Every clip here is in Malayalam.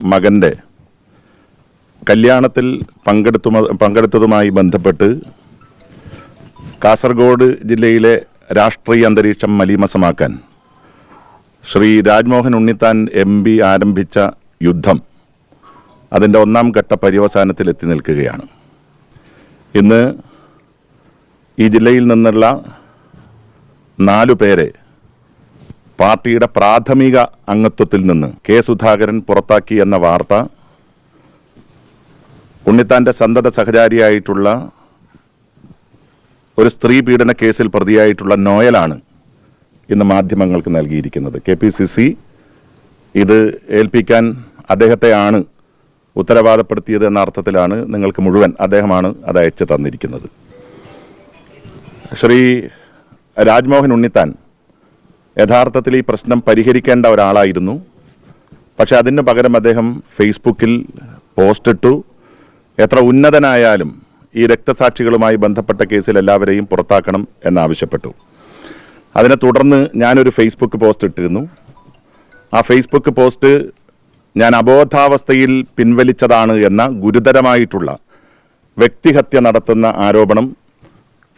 മകൻ്റെ കല്യാണത്തിൽ പങ്കെടുത്തതുമായി ബന്ധപ്പെട്ട് കാസർഗോഡ് ജില്ലയിലെ രാഷ്ട്രീയ അന്തരീക്ഷം മലീമസമാക്കാൻ ശ്രീ രാജ്മോഹൻ ഉണ്ണിത്താൻ MP ആരംഭിച്ച യുദ്ധം അതിൻ്റെ ഒന്നാം ഘട്ട പര്യവസാനത്തിൽ എത്തി നിൽക്കുകയാണ്. ഇന്ന് ഈ ജില്ലയിൽ നിന്നുള്ള 4 പേരെ പാർട്ടിയുടെ പ്രാഥമിക അംഗത്വത്തിൽ നിന്ന് കെ സുധാകരൻ പുറത്താക്കി എന്ന വാർത്ത ഉണ്ണിത്താൻ്റെ സന്തത സഹചാരിയായിട്ടുള്ള ഒരു സ്ത്രീ പീഡന കേസിൽ പ്രതിയായിട്ടുള്ള നോയലാണ് ഇന്ന് മാധ്യമങ്ങൾക്ക് നൽകിയിരിക്കുന്നത്. KPCC ഇത് ഏൽപ്പിക്കാൻ അദ്ദേഹത്തെയാണ് ഉത്തരവാദപ്പെടുത്തിയത് എന്ന അർത്ഥത്തിലാണ് നിങ്ങൾക്ക് മുഴുവൻ അദ്ദേഹമാണ് അത് അയച്ചു തന്നിരിക്കുന്നത്. ശ്രീ രാജ്മോഹൻ ഉണ്ണിത്താൻ യഥാർത്ഥത്തിൽ ഈ പ്രശ്നം പരിഹരിക്കേണ്ട ഒരാളായിരുന്നു. പക്ഷെ അതിന് പകരം അദ്ദേഹം ഫേസ്ബുക്കിൽ പോസ്റ്റിട്ടു, എത്ര ഉന്നതനായാലും ഈ രക്തസാക്ഷികളുമായി ബന്ധപ്പെട്ട കേസിൽ എല്ലാവരെയും പുറത്താക്കണം എന്നാവശ്യപ്പെട്ടു. അതിനെ തുടർന്ന് ഞാനൊരു ഫേസ്ബുക്ക് പോസ്റ്റ് ഇട്ടിരുന്നു. ആ ഫേസ്ബുക്ക് പോസ്റ്റ് ഞാൻ അബോധാവസ്ഥയിൽ പിൻവലിച്ചതാണ് എന്ന ഗുരുതരമായിട്ടുള്ള വ്യക്തിഹത്യ നടത്തുന്ന ആരോപണം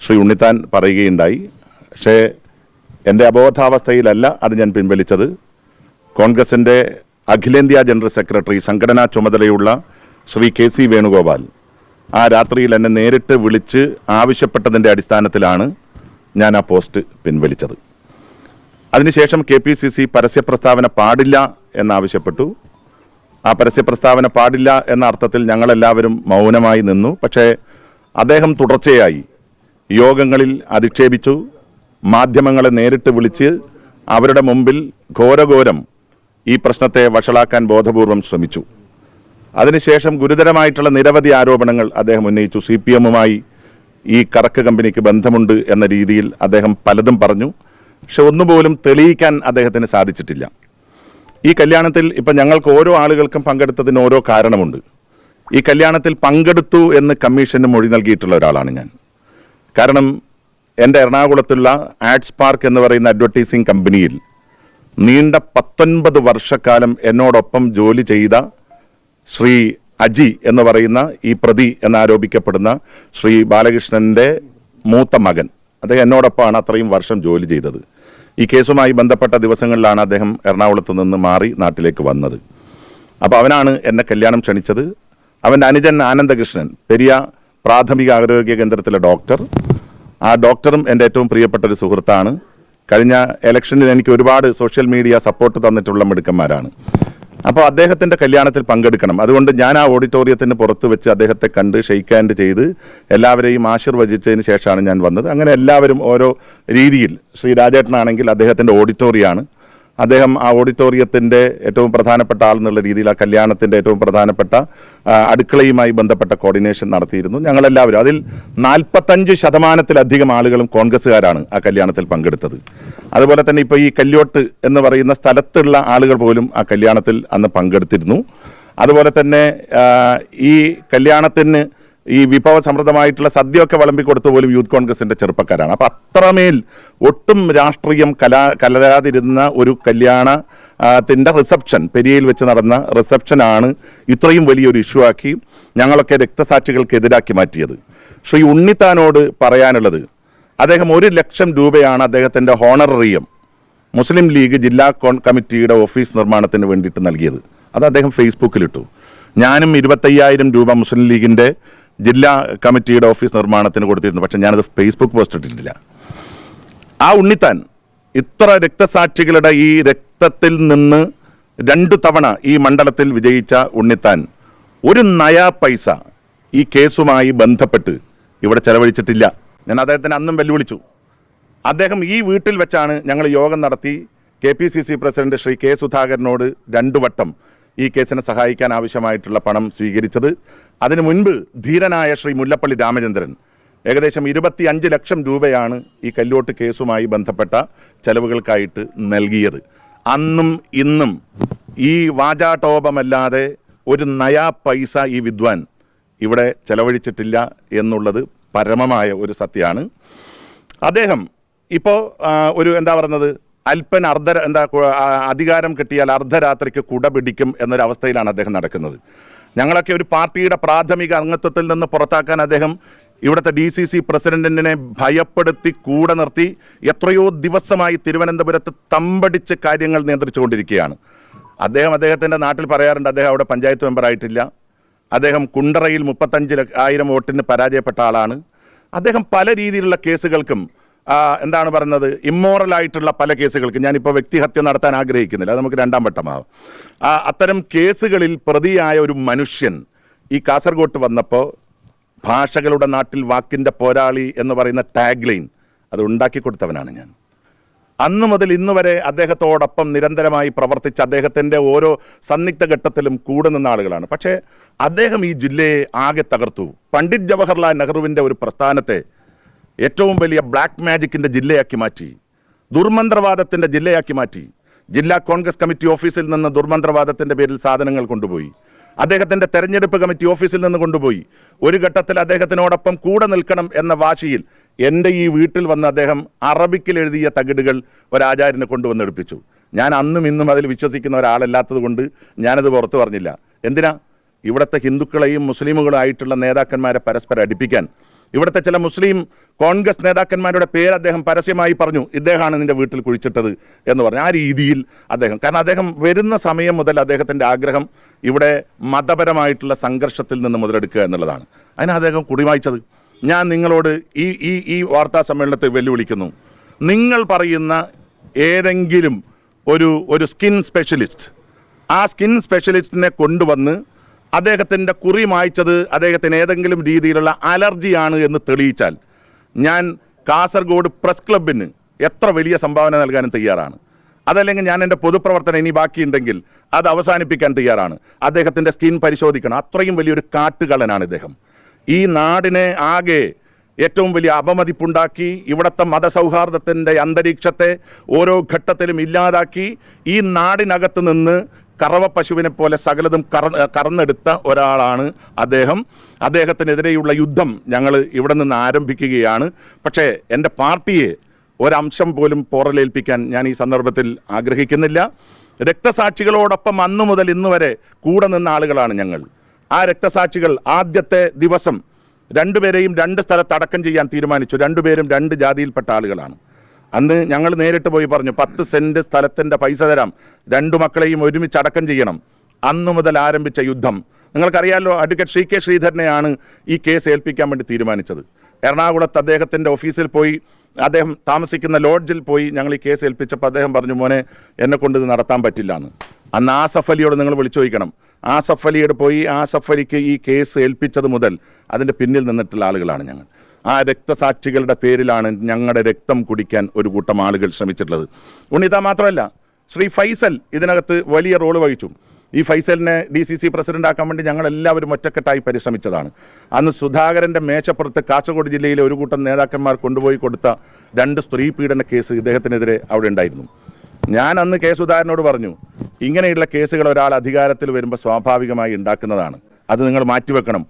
ശ്രീ ഉണ്ണിത്താൻ പറയുകയുണ്ടായി. പക്ഷേ എൻ്റെ അബോധാവസ്ഥയിലല്ല അത് ഞാൻ പിൻവലിച്ചത്. കോൺഗ്രസിൻ്റെ അഖിലേന്ത്യാ ജനറൽ സെക്രട്ടറി, സംഘടനാ ചുമതലയുള്ള ശ്രീ KC വേണുഗോപാൽ ആ രാത്രിയിൽ എന്നെ നേരിട്ട് വിളിച്ച് ആവശ്യപ്പെട്ടതിൻ്റെ അടിസ്ഥാനത്തിലാണ് ഞാൻ ആ പോസ്റ്റ് പിൻവലിച്ചത്. അതിനുശേഷം KPCC പരസ്യപ്രസ്താവന പാടില്ല എന്നാവശ്യപ്പെട്ടു. ആ പരസ്യപ്രസ്താവന പാടില്ല എന്ന അർത്ഥത്തിൽ ഞങ്ങളെല്ലാവരും മൗനമായി നിന്നു. പക്ഷേ അദ്ദേഹം തുടർച്ചയായി യോഗങ്ങളിൽ അധിക്ഷേപിച്ചു, മാധ്യമങ്ങളെ നേരിട്ട് വിളിച്ച് അവരുടെ മുമ്പിൽ ഘോരഘോരം ഈ പ്രശ്നത്തെ വഷളാക്കാൻ ബോധപൂർവം ശ്രമിച്ചു. അതിനുശേഷം ഗുരുതരമായിട്ടുള്ള നിരവധി ആരോപണങ്ങൾ അദ്ദേഹം ഉന്നയിച്ചു. CPMുമായി ഈ കറക്ക് കമ്പനിക്ക് ബന്ധമുണ്ട് എന്ന രീതിയിൽ അദ്ദേഹം പലതും പറഞ്ഞു. പക്ഷെ ഒന്നുപോലും തെളിയിക്കാൻ അദ്ദേഹത്തിന് സാധിച്ചിട്ടില്ല. ഈ കല്യാണത്തിൽ ഇപ്പം ഞങ്ങൾക്ക് ഓരോ ആളുകൾക്കും പങ്കെടുത്തതിന് ഓരോ കാരണമുണ്ട്. ഈ കല്യാണത്തിൽ പങ്കെടുത്തു എന്ന് കമ്മീഷന് മൊഴി നൽകിയിട്ടുള്ള ഒരാളാണ് ഞാൻ. കാരണം എൻ്റെ എറണാകുളത്തുള്ള ആഡ്സ് പാർക്ക് എന്ന് പറയുന്ന അഡ്വർടൈസിങ് കമ്പനിയിൽ നീണ്ട 19 വർഷക്കാലം എന്നോടൊപ്പം ജോലി ചെയ്ത ശ്രീ അജി എന്ന് പറയുന്ന ഈ പ്രതി എന്നാരോപിക്കപ്പെടുന്ന ശ്രീ ബാലകൃഷ്ണൻ്റെ മൂത്ത മകൻ, അദ്ദേഹം എന്നോടൊപ്പമാണ് അത്രയും വർഷം ജോലി ചെയ്തത്. ഈ കേസുമായി ബന്ധപ്പെട്ട ദിവസങ്ങളിലാണ് അദ്ദേഹം എറണാകുളത്ത് നിന്ന് മാറി നാട്ടിലേക്ക് വന്നത്. അപ്പോൾ അവനാണ് എന്നെ കല്യാണം ക്ഷണിച്ചത്. അവൻ്റെ അനുജൻ ആനന്ദകൃഷ്ണൻ പെരിയ പ്രാഥമിക ആരോഗ്യ കേന്ദ്രത്തിലെ ഡോക്ടർ. ആ ഡോക്ടറും എൻ്റെ ഏറ്റവും പ്രിയപ്പെട്ട ഒരു സുഹൃത്താണ്. കഴിഞ്ഞ ഇലക്ഷനിൽ എനിക്ക് ഒരുപാട് സോഷ്യൽ മീഡിയ സപ്പോർട്ട് തന്നിട്ടുള്ള മിടുക്കന്മാരാണ്. അപ്പോൾ അദ്ദേഹത്തിൻ്റെ കല്യാണത്തിൽ പങ്കെടുക്കണം. അതുകൊണ്ട് ഞാൻ ആ ഓഡിറ്റോറിയത്തിന് പുറത്ത് വെച്ച് അദ്ദേഹത്തെ കണ്ട് ഷെയ്ക്ക് ഹാൻഡ് ചെയ്ത് എല്ലാവരെയും ആശീർവദിച്ചതിന് ശേഷമാണ് ഞാൻ വന്നത്. അങ്ങനെ എല്ലാവരും ഓരോ രീതിയിൽ, ശ്രീ രാജേട്ടനാണെങ്കിൽ അദ്ദേഹത്തിൻ്റെ ഓഡിറ്റോറിയമാണ്, അദ്ദേഹം ആ ഓഡിറ്റോറിയത്തിൻ്റെ ഏറ്റവും പ്രധാനപ്പെട്ട ആൾ എന്നുള്ള രീതിയിൽ ആ കല്യാണത്തിൻ്റെ ഏറ്റവും പ്രധാനപ്പെട്ട അടുക്കളയുമായി ബന്ധപ്പെട്ട കോർഡിനേഷൻ നടത്തിയിരുന്നു. ഞങ്ങളെല്ലാവരും അതിൽ 45% ആളുകളും കോൺഗ്രസ്സുകാരാണ് ആ കല്യാണത്തിൽ പങ്കെടുത്തത്. അതുപോലെ തന്നെ ഇപ്പോൾ ഈ കല്യോട്ട് എന്ന് പറയുന്ന സ്ഥലത്തുള്ള ആളുകൾ പോലും ആ കല്യാണത്തിൽ അന്ന് പങ്കെടുത്തിരുന്നു. അതുപോലെ തന്നെ ഈ കല്യാണത്തിന് ഈ വിഭവസമൃദ്ധമായിട്ടുള്ള സദ്യയൊക്കെ വിളമ്പിക്കൊടുത്തു പോലും യൂത്ത് കോൺഗ്രസിൻ്റെ ചെറുപ്പക്കാരാണ്. അപ്പം അത്രമേൽ ഒട്ടും രാഷ്ട്രീയം കലരാതിരുന്ന ഒരു കല്യാണത്തിൻ്റെ റിസപ്ഷൻ, പെരിയയിൽ വെച്ച് നടന്ന റിസപ്ഷനാണ് ഇത്രയും വലിയൊരു ഇഷ്യൂ ആക്കി ഞങ്ങളൊക്കെ രക്തസാക്ഷികൾക്കെതിരാക്കി മാറ്റിയത്. ശ്രീ ഉണ്ണിത്താനോട് പറയാനുള്ളത്, അദ്ദേഹം 1 ലക്ഷം രൂപയാണ് അദ്ദേഹത്തിൻ്റെ ഹോണററിയം മുസ്ലിം ലീഗ് ജില്ലാ കമ്മിറ്റിയുടെ ഓഫീസ് നിർമ്മാണത്തിന് വേണ്ടിയിട്ട് നൽകിയത്. അത് അദ്ദേഹം ഫേസ്ബുക്കിലിട്ടു. ഞാനും 25,000 രൂപ മുസ്ലിം ലീഗിൻ്റെ ജില്ലാ കമ്മിറ്റിയുടെ ഓഫീസ് നിർമ്മാണത്തിന് കൊടുത്തിരുന്നു. പക്ഷെ ഞാനത് ഫേസ്ബുക്ക് പോസ്റ്റ് ഇട്ടിട്ടില്ല. ആ ഉണ്ണിത്താൻ ഇത്ര രക്തസാക്ഷികളുടെ ഈ രക്തത്തിൽ നിന്ന് 2 തവണ ഈ മണ്ഡലത്തിൽ വിജയിച്ച ഉണ്ണിത്താൻ 1 നയാ പൈസ ഈ കേസുമായി ബന്ധപ്പെട്ട് ഇവിടെ ചെലവഴിച്ചിട്ടില്ല. ഞാൻ അദ്ദേഹത്തിന് അന്നും വെല്ലുവിളിച്ചു. അദ്ദേഹം ഈ വീട്ടിൽ വെച്ചാണ് ഞങ്ങൾ യോഗം നടത്തി KPCC പ്രസിഡന്റ് ശ്രീ K സുധാകരനോട് 2 വട്ടം ഈ കേസിനെ സഹായിക്കാൻ ആവശ്യമായിട്ടുള്ള പണം സ്വീകരിച്ചത്. അതിനു മുൻപ് ധീരനായ ശ്രീ മുല്ലപ്പള്ളി രാമചന്ദ്രൻ ഏകദേശം 25 ലക്ഷം രൂപയാണ് ഈ കല്യോട്ട് കേസുമായി ബന്ധപ്പെട്ട ചെലവുകൾക്കായിട്ട് നൽകിയത്. അന്നും ഇന്നും ഈ വാചാടോപമല്ലാതെ 1 നയാ പൈസ ഈ വിദ്വാൻ ഇവിടെ ചെലവഴിച്ചിട്ടില്ല എന്നുള്ളത് പരമമായ ഒരു സത്യമാണ്. അദ്ദേഹം ഇപ്പോൾ ഒരു എന്താ പറയുന്നത് അല്പൻ അധികാരം കിട്ടിയാൽ അർദ്ധരാത്രിക്ക് കുട പിടിക്കും എന്നൊരവസ്ഥയിലാണ് അദ്ദേഹം നടക്കുന്നത്. ഞങ്ങളൊക്കെ ഒരു പാർട്ടിയുടെ പ്രാഥമിക അംഗത്വത്തിൽ നിന്ന് പുറത്താക്കാൻ അദ്ദേഹം ഇവിടുത്തെ DCC പ്രസിഡന്റിനെ ഭയപ്പെടുത്തി കൂടെ നിർത്തി എത്രയോ ദിവസമായി തിരുവനന്തപുരത്ത് തമ്പടിച്ച് കാര്യങ്ങൾ നിയന്ത്രിച്ചുകൊണ്ടിരിക്കുകയാണ്. അദ്ദേഹത്തിൻ്റെ നാട്ടിൽ പറയാറുണ്ട്, അദ്ദേഹം അവിടെ പഞ്ചായത്ത് മെമ്പർ ആയിട്ടില്ല. അദ്ദേഹം കുണ്ടറയിൽ 35,000 വോട്ടിന് പരാജയപ്പെട്ട ആളാണ്. അദ്ദേഹം പല രീതിയിലുള്ള കേസുകൾക്കും എന്താണ് പറയുന്നത്, ഇമ്മോറലായിട്ടുള്ള പല കേസുകൾക്കും, ഞാനിപ്പോൾ വ്യക്തിഹത്യ നടത്താൻ ആഗ്രഹിക്കുന്നില്ല, അത് നമുക്ക് രണ്ടാം വട്ടമാവും. അത്തരം കേസുകളിൽ പ്രതിയായ ഒരു മനുഷ്യൻ ഈ കാസർഗോട്ട് വന്നപ്പോൾ ഭാഷകളുടെ നാട്ടിൽ വാക്കിൻ്റെ പോരാളി എന്ന് പറയുന്ന ടാഗ് ലൈൻ അത് ഉണ്ടാക്കി കൊടുത്തവനാണ് ഞാൻ. അന്നു മുതൽ ഇന്ന് വരെ അദ്ദേഹത്തോടൊപ്പം നിരന്തരമായി പ്രവർത്തിച്ച് അദ്ദേഹത്തിൻ്റെ ഓരോ സന്നിഗ്ധ ഘട്ടത്തിലും കൂടെ നിന്ന ആളുകളാണ്. പക്ഷേ അദ്ദേഹം ഈ ജില്ലയെ ആകെ തകർത്തു. പണ്ഡിറ്റ് ജവഹർലാൽ നെഹ്റുവിൻ്റെ ഒരു പ്രസ്ഥാനത്തെ ഏറ്റവും വലിയ ബ്ലാക്ക് മാജിക്കിൻ്റെ ജില്ലയാക്കി മാറ്റി, ദുർമന്ത്രവാദത്തിൻ്റെ ജില്ലയാക്കി മാറ്റി. ജില്ലാ കോൺഗ്രസ് കമ്മിറ്റി ഓഫീസിൽ നിന്ന് ദുർമന്ത്രവാദത്തിൻ്റെ പേരിൽ സാധനങ്ങൾ കൊണ്ടുപോയി. അദ്ദേഹത്തിൻ്റെ തെരഞ്ഞെടുപ്പ് കമ്മിറ്റി ഓഫീസിൽ നിന്ന് കൊണ്ടുപോയി. ഒരു ഘട്ടത്തിൽ അദ്ദേഹത്തിനോടൊപ്പം കൂടെ നിൽക്കണം എന്ന വാശിയിൽ എൻ്റെ ഈ വീട്ടിൽ വന്ന് അദ്ദേഹം അറബിക്കിൽ എഴുതിയ തകിടുകൾ ഒരാചാര്യനെ കൊണ്ടുവന്നെടുപ്പിച്ചു. ഞാൻ അന്നും ഇന്നും അതിൽ വിശ്വസിക്കുന്ന ഒരാളല്ലാത്തത് കൊണ്ട് ഞാനത് പുറത്തു പറഞ്ഞില്ല. എന്തിനാ? ഇവിടുത്തെ ഹിന്ദുക്കളെയും മുസ്ലിമുകളായിട്ടുള്ള നേതാക്കന്മാരെ പരസ്പരം അടുപ്പിക്കാൻ. ഇവിടുത്തെ ചില മുസ്ലിം കോൺഗ്രസ് നേതാക്കന്മാരുടെ പേര് അദ്ദേഹം പരസ്യമായി പറഞ്ഞു, ഇദ്ദേഹമാണ് നിന്റെ വീട്ടിൽ കുഴിച്ചിട്ടത് എന്ന് പറഞ്ഞു. ആ രീതിയിൽ കാരണം അദ്ദേഹം വരുന്ന സമയം മുതൽ അദ്ദേഹത്തിൻ്റെ ആഗ്രഹം ഇവിടെ മതപരമായിട്ടുള്ള സംഘർഷത്തിൽ നിന്ന് മുതലെടുക്കുക എന്നുള്ളതാണ്. അതിന് അദ്ദേഹം കുടിവായിച്ചത്. ഞാൻ നിങ്ങളോട് ഈ വാർത്താ സമ്മേളനത്തെ വെല്ലുവിളിക്കുന്നു. നിങ്ങൾ പറയുന്ന ഏതെങ്കിലും ഒരു സ്കിൻ സ്പെഷ്യലിസ്റ്റ്, ആ സ്കിൻ സ്പെഷ്യലിസ്റ്റിനെ കൊണ്ടുവന്ന് അദ്ദേഹത്തിൻ്റെ കുറി മായ്ച്ചത് അദ്ദേഹത്തിന് ഏതെങ്കിലും രീതിയിലുള്ള അലർജിയാണ് എന്ന് തെളിയിച്ചാൽ ഞാൻ കാസർഗോഡ് പ്രസ് ക്ലബിന് എത്ര വലിയ സംഭാവന നൽകാനും തയ്യാറാണ്. അതല്ലെങ്കിൽ ഞാൻ എൻ്റെ പൊതുപ്രവർത്തനം ഇനി ബാക്കിയുണ്ടെങ്കിൽ അത് അവസാനിപ്പിക്കാൻ തയ്യാറാണ്. അദ്ദേഹത്തിൻ്റെ സ്കിൻ പരിശോധിക്കണം. അത്രയും വലിയൊരു കാട്ടുകള്ളനാണ് ഇദ്ദേഹം. ഈ നാടിനെ ആകെ ഏറ്റവും വലിയ അപമതിപ്പുണ്ടാക്കി, ഇവിടുത്തെ മതസൗഹാർദ്ദത്തിൻ്റെ അന്തരീക്ഷത്തെ ഓരോ ഘട്ടത്തിലും ഇല്ലാതാക്കി, ഈ നാടിനകത്ത് നിന്ന് കറവ പശുവിനെ പോലെ സകലതും കറന്നെടുത്ത ഒരാളാണ് അദ്ദേഹം. അദ്ദേഹത്തിനെതിരെയുള്ള യുദ്ധം ഞങ്ങൾ ഇവിടെ നിന്ന് ആരംഭിക്കുകയാണ്. പക്ഷേ എൻ്റെ പാർട്ടിയെ ഒരംശം പോലും പോറലേൽപ്പിക്കാൻ ഞാൻ ഈ സന്ദർഭത്തിൽ ആഗ്രഹിക്കുന്നില്ല. രക്തസാക്ഷികളോടൊപ്പം അന്നു മുതൽ ഇന്ന് വരെ കൂടെ നിന്ന ആളുകളാണ് ഞങ്ങൾ. ആ രക്തസാക്ഷികൾ ആദ്യത്തെ ദിവസം രണ്ടുപേരെയും 2 സ്ഥലത്ത് അടക്കം ചെയ്യാൻ തീരുമാനിച്ചു. രണ്ടുപേരും 2 ജാതിയിൽപ്പെട്ട ആളുകളാണ്. അന്ന് ഞങ്ങൾ നേരിട്ട് പോയി പറഞ്ഞു, 10 സെൻറ്റ് സ്ഥലത്തിൻ്റെ പൈസ തരാം, 2 മക്കളെയും ഒരുമിച്ച് അടക്കം ചെയ്യണം. അന്നു മുതൽ ആരംഭിച്ച യുദ്ധം നിങ്ങൾക്കറിയാമല്ലോ. അഡ്വക്കേറ്റ് CK ശ്രീധരനെയാണ് ഈ കേസ് ഏൽപ്പിക്കാൻ വേണ്ടി തീരുമാനിച്ചത്. എറണാകുളത്ത് അദ്ദേഹത്തിൻ്റെ ഓഫീസിൽ പോയി, അദ്ദേഹം താമസിക്കുന്ന ലോഡ്ജിൽ പോയി ഞങ്ങൾ ഈ കേസ് ഏൽപ്പിച്ചപ്പോൾ അദ്ദേഹം പറഞ്ഞു, മോനെ എന്നെക്കൊണ്ട് ഇത് നടത്താൻ പറ്റില്ല എന്ന്. അന്ന് ആസഫ് അലിയോട് നിങ്ങൾ വിളിച്ചു ചോദിക്കണം. ആസഫ് അലിയോട് പോയി ആസഫ് അലിക്ക് ഈ കേസ് ഏൽപ്പിച്ചത് മുതൽ അതിൻ്റെ പിന്നിൽ നിന്നിട്ടുള്ള ആളുകളാണ് ഞങ്ങൾ. ആ രക്തസാക്ഷികളുടെ പേരിലാണ് ഞങ്ങളുടെ രക്തം കുടിക്കാൻ ഒരു കൂട്ടം ആളുകൾ ശ്രമിച്ചിട്ടുള്ളത്. ഉണ്ണിത മാത്രമല്ല, ശ്രീ ഫൈസൽ ഇതിനകത്ത് വലിയ റോള് വഹിച്ചു. ഈ ഫൈസലിനെ DCC പ്രസിഡന്റ് ആക്കാൻ വേണ്ടി ഞങ്ങളെല്ലാവരും ഒറ്റക്കെട്ടായി പരിശ്രമിച്ചതാണ്. അന്ന് സുധാകരൻ്റെ മേശപ്പുറത്ത് കാസർഗോഡ് ജില്ലയിലെ ഒരു കൂട്ടം നേതാക്കന്മാർ കൊണ്ടുപോയി കൊടുത്ത 2 സ്ത്രീ പീഡന കേസ് ഇദ്ദേഹത്തിനെതിരെ അവിടെ ഉണ്ടായിരുന്നു. ഞാൻ അന്ന് കെ സുധാകരനോട് പറഞ്ഞു, ഇങ്ങനെയുള്ള കേസുകൾ ഒരാൾ അധികാരത്തിൽ വരുമ്പോൾ സ്വാഭാവികമായി ഉണ്ടാക്കുന്നതാണ്, അത് നിങ്ങൾ മാറ്റിവെക്കണം.